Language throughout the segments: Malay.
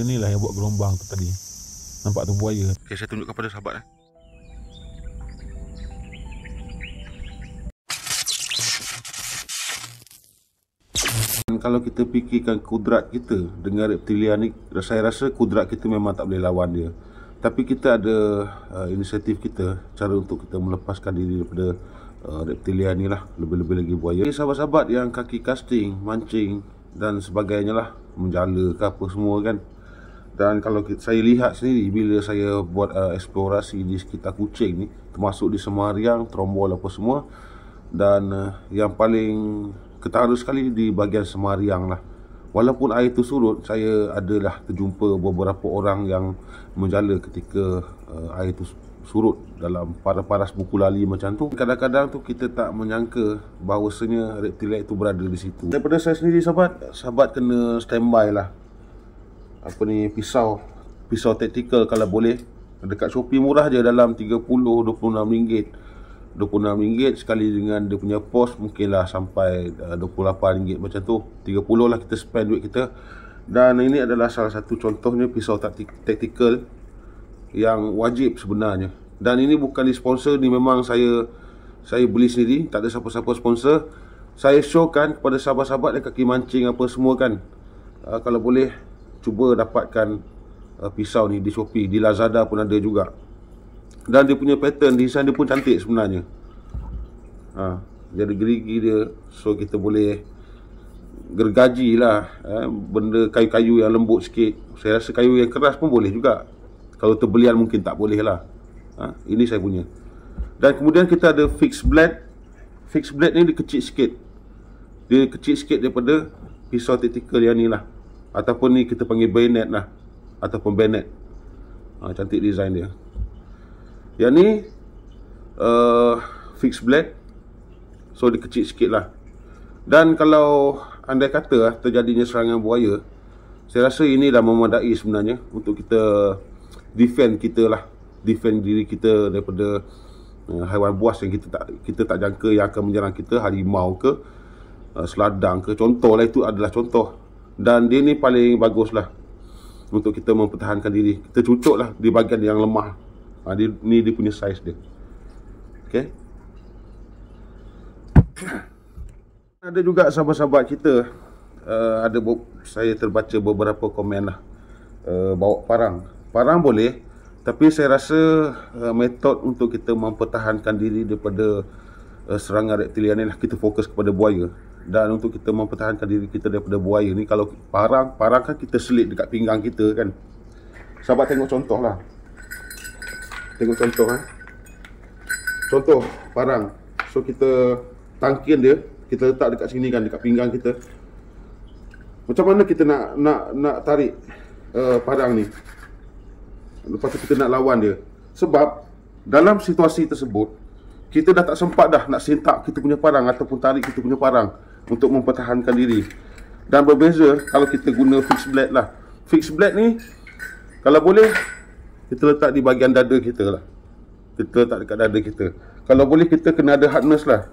kita ni lah yang buat gelombang tu tadi. Nampak tu buaya. Okay, saya tunjukkan pada sahabat. Kalau kita fikirkan kudrat kita dengan reptilian ni, saya rasa kudrat kita memang tak boleh lawan dia. Tapi kita ada inisiatif kita, cara untuk kita melepaskan diri daripada reptilian ni lah, lebih-lebih lagi buaya. Sahabat-sahabat yang kaki casting, mancing dan sebagainya lah, menjala ke apa semua kan. Dan kalau saya lihat sendiri bila saya buat eksplorasi di sekitar Kuching ni, termasuk di Semariang, Trombol apa semua, dan yang paling ketara sekali di bahagian Semariang lah. Walaupun air itu surut, saya adalah terjumpa beberapa orang yang menjala ketika air itu surut dalam paras buku lali macam tu. Kadang-kadang tu kita tak menyangka bahawasanya reptilian itu berada di situ. Daripada saya sendiri sahabat kena standby lah. Apa ni, pisau tactical kalau boleh. Dekat Shopee murah je, dalam 30-26 ringgit. RM26 sekali dengan dia punya pos mungkinlah sampai RM28 macam tu. 30 lah kita spend duit kita. Dan ini adalah salah satu contohnya pisau tactical yang wajib sebenarnya. Dan ini bukan disponsor, ni memang saya beli sendiri, tak ada siapa-siapa sponsor. Saya showkan kepada sahabat-sahabat yang kaki mancing apa semua kan. Kalau boleh cuba dapatkan pisau ni di Shopee, di Lazada pun ada juga. Dan dia punya pattern, design dia pun cantik sebenarnya. Jadi gerigi dia, so kita boleh gergaji lah benda kayu-kayu yang lembut sikit. Saya rasa kayu yang keras pun boleh juga. Kalau terbelian mungkin tak boleh lah. Ini saya punya. Dan kemudian kita ada fixed blade. Fixed blade ni dia kecil sikit. Dia kecil sikit daripada pisau tactical yang ni lah. Ataupun ni kita panggil bayonet lah, ataupun bayonet. Cantik design dia. Yang ni fixed blade, so dia kecil sikit lah. Dan kalau andai kata terjadinya serangan buaya, saya rasa ini dah memadai sebenarnya untuk kita defend kita lah, defend diri kita daripada haiwan buas yang kita tak jangka yang akan menyerang kita. Harimau ke, seladang ke, contoh lah, itu adalah contoh. Dan dia ni paling bagus lah untuk kita mempertahankan diri. Kita cucuk lah di bahagian yang lemah. Ni dia punya saiz dia. Okay. Ada juga sahabat-sahabat kita, saya terbaca beberapa komen lah, bawa parang boleh, tapi saya rasa metod untuk kita mempertahankan diri daripada serangan reptilian ni lah, kita fokus kepada buaya. Dan untuk kita mempertahankan diri kita daripada buaya ni, kalau parang kan kita selit dekat pinggang kita kan. Sahabat tengok contoh lah. Tengok contoh Contoh parang. So kita tangkin dia, kita letak dekat sini kan, dekat pinggang kita. Macam mana kita nak tarik parang ni? Lepas tu kita nak lawan dia. Sebab dalam situasi tersebut kita dah tak sempat dah nak sentak kita punya parang ataupun tarik kita punya parang untuk mempertahankan diri. Dan berbeza kalau kita guna fixed blade lah. Fixed blade ni kalau boleh kita letak di bahagian dada kita lah. Kita letak dekat dada kita. Kalau boleh kita kena ada hardness lah.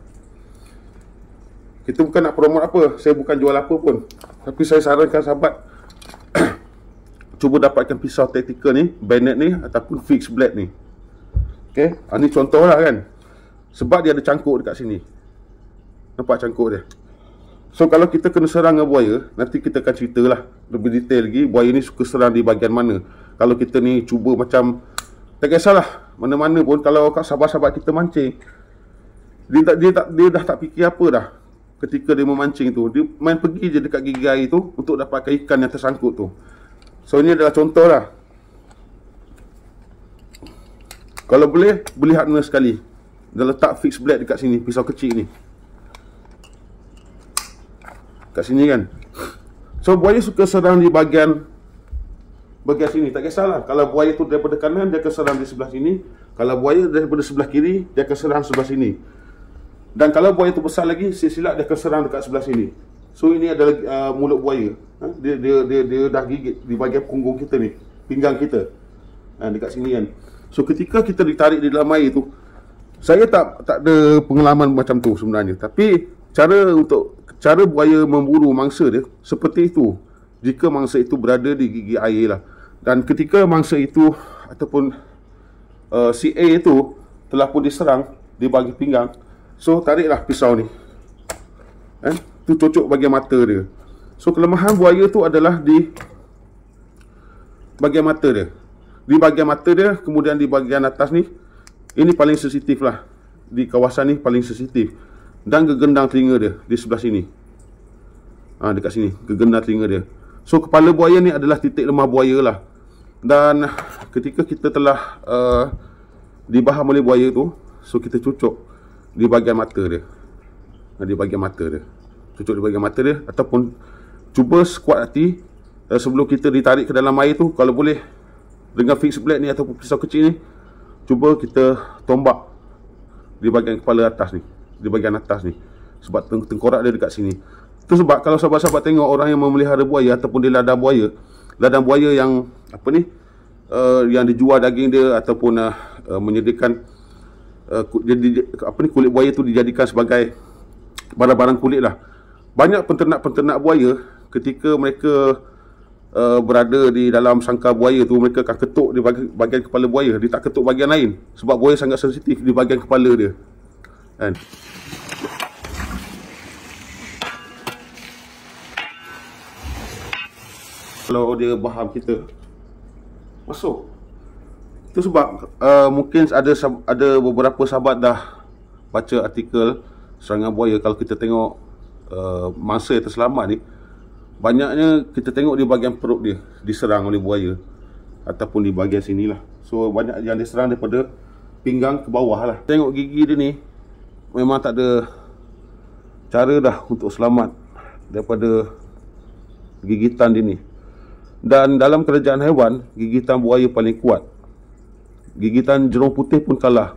Kita bukan nak promote apa, saya bukan jual apa pun, tapi saya sarankan sahabat cuba dapatkan pisau tactical ni, bayonet ni, ataupun fixed blade ni. Okay, ni contoh lah kan. Sebab dia ada cangkuk dekat sini. Nampak cangkuk dia. So kalau kita kena serang dengan buaya, nanti kita akan ceritalah lebih detail lagi buaya ni suka serang di bahagian mana. Kalau kita ni cuba macam, tak kisahlah mana-mana pun, kalau sahabat-sahabat kita mancing, dia dah tak fikir apa dah. Ketika dia memancing tu, dia main pergi je dekat gigi air tu untuk dapatkan ikan yang tersangkut tu. So ini adalah contoh lah. Kalau boleh, beli hardness sekali. Dia letak fixed blade dekat sini, pisau kecil ni, kat sini kan. So buaya suka serang di bahagian sini, tak kisahlah. Kalau buaya tu daripada kanan, dia akan serang di sebelah sini. Kalau buaya daripada sebelah kiri, dia akan serang sebelah sini. Dan kalau buaya tu besar lagi, silap dia akan serang dekat sebelah sini. So ini adalah mulut buaya. Dia dah gigit di bahagian punggung kita ni, pinggang kita, dekat sini kan. So ketika kita ditarik di dalam air tu, saya tak ada pengalaman macam tu sebenarnya. Tapi cara buaya memburu mangsa dia seperti itu. jika mangsa itu berada di gigi air lah. Dan ketika mangsa itu ataupun si A itu telah pun diserang di bahagian pinggang, so tariklah pisau ni, tu cocok bahagian mata dia. So kelemahan buaya tu adalah di bahagian mata dia. Di bahagian mata dia, kemudian di bahagian atas ni, ini paling sensitif lah. Di kawasan ni paling sensitif. Dan gegendang telinga dia di sebelah sini. Dekat sini, gegendang telinga dia. So kepala buaya ni adalah titik lemah buaya lah. Dan ketika kita telah dibaham oleh buaya tu, so kita cucuk di bahagian mata dia. Di bahagian mata dia. Cucuk di bahagian mata dia. Ataupun cuba sekuat hati, sebelum kita ditarik ke dalam air tu, kalau boleh dengan fixed blade ni ataupun pisau kecil ni, cuba kita tombak di bahagian kepala atas ni, di bahagian atas ni, sebab tengkorak dia dekat sini. Itu sebab kalau sahabat-sahabat tengok orang yang memelihara buaya ataupun di ladang buaya yang yang dijual daging dia ataupun menyediakan kulit buaya tu dijadikan sebagai barang-barang kulit lah. Banyak penternak-penternak buaya, ketika mereka berada di dalam sangkar buaya tu, mereka akan ketuk di bahagian kepala buaya. Dia tak ketuk bahagian lain, sebab buaya sangat sensitif di bahagian kepala dia, kan? Kalau dia baham kita masuk, itu sebab mungkin ada beberapa sahabat dah baca artikel serangan buaya. Kalau kita tengok mangsa yang terselamat ni, banyaknya kita tengok di bahagian perut dia diserang oleh buaya, ataupun di bahagian sini lah. So banyak yang diserang daripada pinggang ke bawah lah. Tengok gigi dia ni, memang tak ada cara dah untuk selamat daripada gigitan dia ni. Dan dalam kerajaan haiwan, gigitan buaya paling kuat. Gigitan jerung putih pun kalah.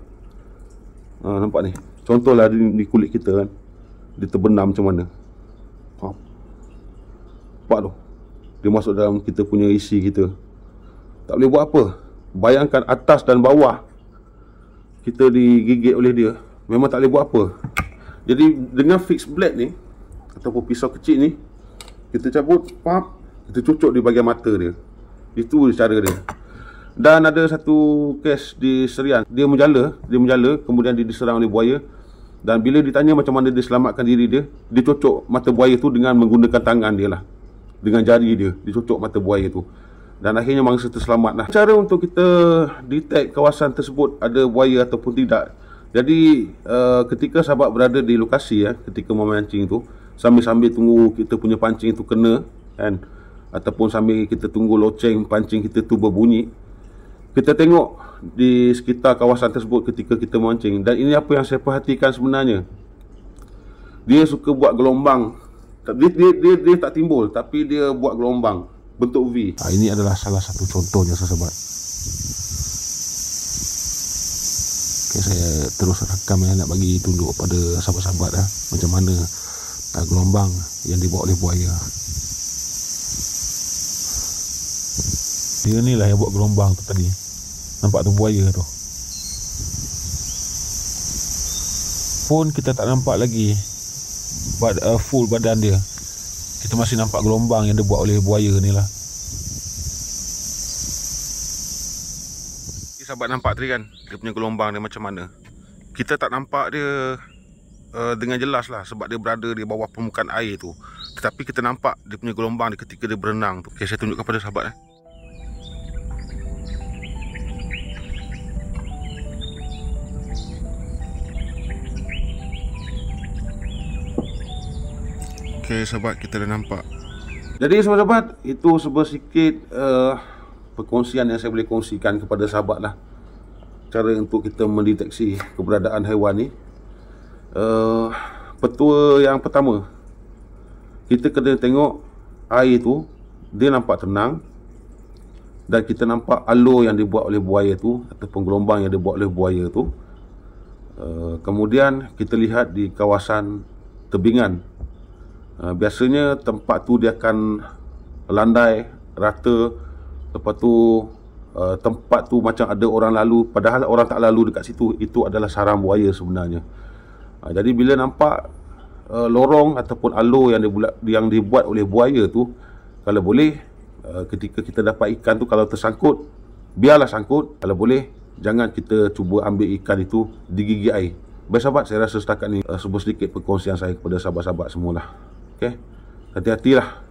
Nampak ni, contohlah di kulit kita kan, dia terbenam macam mana. Nampak tu, dia masuk dalam kita punya isi kita, tak boleh buat apa. Bayangkan atas dan bawah kita digigit oleh dia, memang tak boleh buat apa. Jadi dengan fixed blade ni ataupun pisau kecil ni, kita cabut, kita cucuk di bahagian mata dia. Itu cara dia. Dan ada satu kes di Serian, dia menjala, kemudian dia diserang oleh buaya. Dan bila ditanya macam mana dia selamatkan diri dia, dia cucuk mata buaya tu dengan menggunakan tangan dia lah, dengan jari dia, dia cucuk mata buaya tu. Dan akhirnya mangsa terselamat lah. Cara untuk kita detect kawasan tersebut ada buaya ataupun tidak. Jadi ketika sahabat berada di lokasi, ketika memancing tu, sambil-sambil tunggu kita punya pancing tu kena, kan, ataupun sambil kita tunggu loceng pancing kita tu berbunyi, kita tengok di sekitar kawasan tersebut ketika kita memancing. Dan ini apa yang saya perhatikan sebenarnya, dia suka buat gelombang. Dia tak timbul, tapi dia buat gelombang bentuk V. Ini adalah salah satu contohnya, sahabat. Okay, saya terus rakam nak bagi tunjuk pada sahabat-sahabat macam mana gelombang yang dibuat oleh buaya. Dia ni lah yang buat gelombang tu tadi. Nampak tu buaya tu. Pun kita tak nampak lagi full badan dia. Kita masih nampak gelombang yang dia buat oleh buaya ni lah. Sahabat nampak tadi kan, dia punya gelombang dia macam mana. Kita tak nampak dia dengan jelas lah, sebab dia berada di bawah permukaan air tu. Tetapi kita nampak dia punya gelombang dia ketika dia berenang tu. Okay, saya tunjukkan pada sahabat. Okay, sahabat, kita dah nampak. Jadi sahabat-sahabat, itu sedikit perkongsian yang saya boleh kongsikan kepada sahabat lah, cara untuk kita mendeteksi keberadaan haiwan ni. Petua yang pertama, kita kena tengok air tu, dia nampak tenang, dan kita nampak alur yang dibuat oleh buaya tu, ataupun gelombang yang dibuat oleh buaya tu. Kemudian kita lihat di kawasan tebingan. Biasanya tempat tu dia akan landai, rata. Lepas tu tempat tu macam ada orang lalu, padahal orang tak lalu dekat situ. Itu adalah sarang buaya sebenarnya. Jadi bila nampak lorong ataupun alur yang dibuat oleh buaya tu, Kalau boleh, ketika kita dapat ikan tu, kalau tersangkut, biarlah sangkut. Kalau boleh, jangan kita cuba ambil ikan itu di gigi air. Baik sahabat, saya rasa setakat ni sebuah sedikit perkongsian saya kepada sahabat-sahabat semualah. Okey, hati-hatilah.